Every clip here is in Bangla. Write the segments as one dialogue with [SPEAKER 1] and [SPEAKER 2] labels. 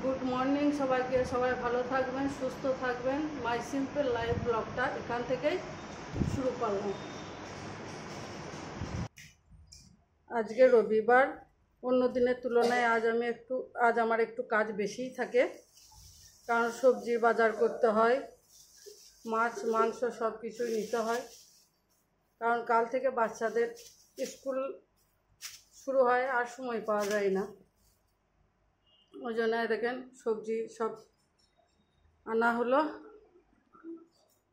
[SPEAKER 1] গুড মর্নিং সবাইকে। সবাই ভালো থাকবেন, সুস্থ থাকবেন। মাই সিম্পল লাইফ ব্লগটা এখান থেকেই শুরু করলাম। আজকে রবিবার, অন্য দিনের তুলনায় আজ আমার একটু কাজ বেশিই থাকে, কারণ সবজির বাজার করতে হয়, মাছ মাংস সব কিছুই নিতে হয়। কারণ কাল থেকে বাচ্চাদের স্কুল শুরু হয়, আর সময় পাওয়া যায় না। ওই জন্য দেখেন সবজি সব আনা হলো।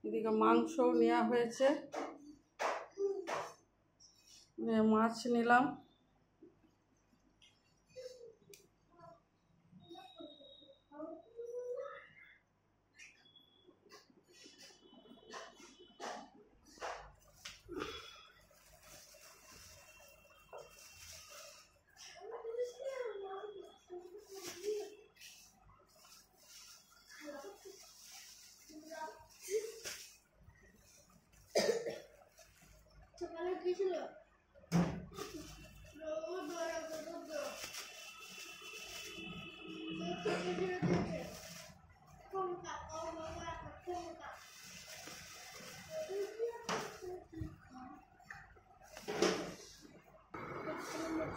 [SPEAKER 1] এদিকে মাংসও নেওয়া হয়েছে, মাছ নিলাম।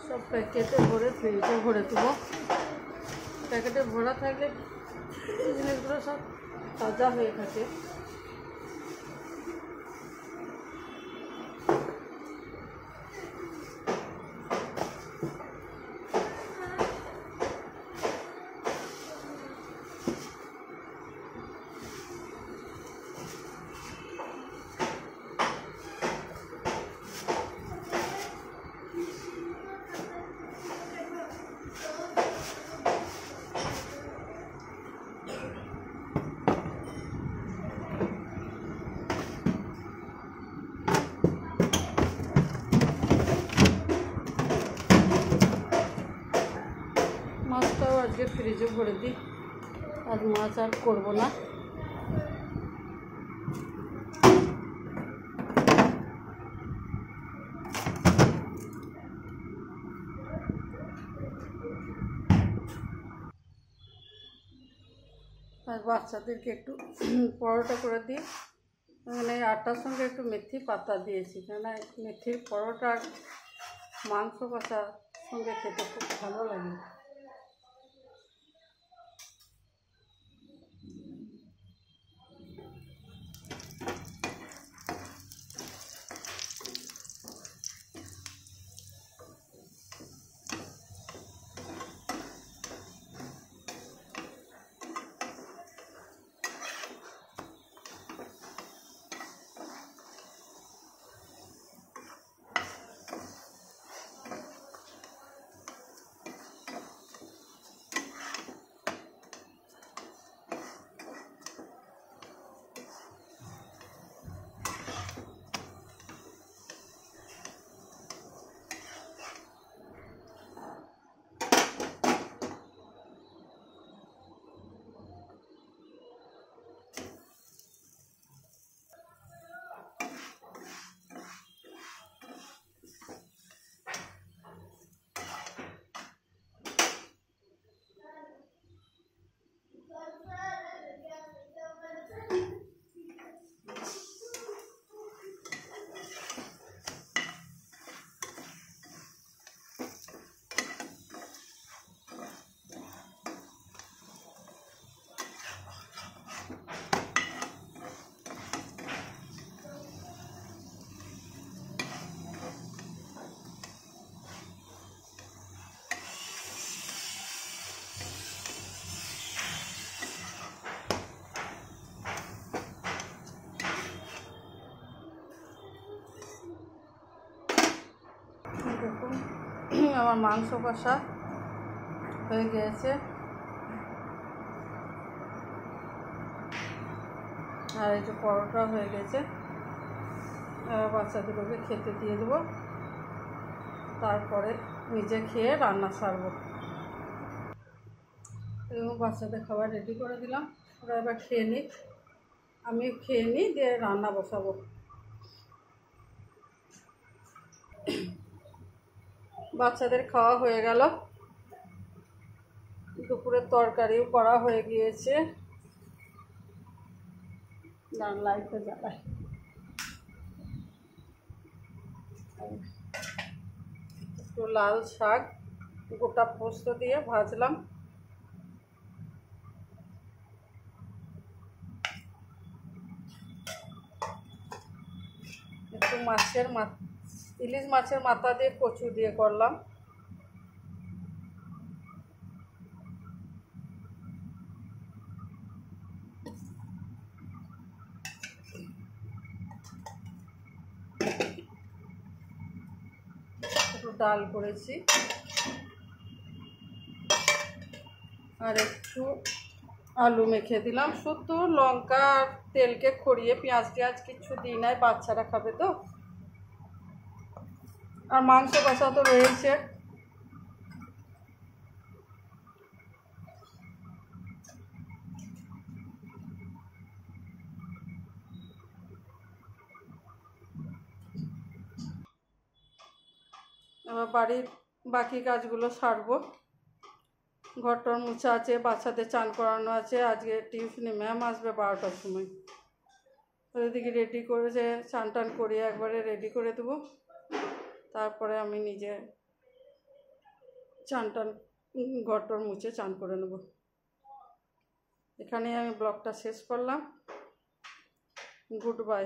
[SPEAKER 1] সব প্যাকেটে ভরে ফ্রিজে ভরে দেবো। প্যাকেটে ভরা থাকলে এই জিনিসগুলো সব তাজা হয়ে থাকে। মাছটাও আজকে ফ্রিজে ভরে দিই, আজ মাছ আর করবো না। আর বাচ্চাদেরকে একটু পরোটা করে দিই। মানে আটার সঙ্গে একটু মেথি পাতা দিয়েছি, কেন মেথির পরোটা মাংস কষার সঙ্গে খেতে খুব ভালো লাগে। দেখুন আমার মাংস কষা হয়ে গিয়েছে, আর এই যে পরোটা হয়ে গেছে। বাচ্চাদেরকে খেতে দিয়ে দেবো, তারপরে নিজে খেয়ে রান্না সারবো। এবং বাচ্চাদের খাবার রেডি করে দিলাম, ওরা এবার খেয়ে নিক, আমি খেয়ে নিই, দিয়ে রান্না বসাবো। বাচ্চাদের খাওয়া হয়ে গেল, দুপুরের তরকারিও করা হয়ে গিয়েছে। লাইটটা জ্বালাই। একটু লাল শাক গোটা পোস্ত দিয়ে ভাজলাম। একটু ইলিশ মাছের মাথা দিয়ে কচু দিয়ে করলাম। একটু ডাল করেছি আর একটু আলু মেখে দিলাম। শুধু লঙ্কা আর তেলকে খড়িয়ে, পেঁয়াজ টিয়াজ কিছু দিই নাই, বাচ্চারা খাবে তো। আর মাংস কষা তো রয়েছে। এবার বাড়ির বাকি কাজগুলো সারবো। ঘরটর মুছা আছে, বাচ্চাদের চান করানো আছে। আজকে টিউশনি ম্যাম আসবে 12টার সময়। ওদিকে রেডি করেছে, চান টান করিয়ে একবারে রেডি করে দেবো। তারপরে আমি নিজে চান টান ঘরটর মুছে চান করে নেব। এখানেই আমি ব্লগটা শেষ করলাম। Good bye.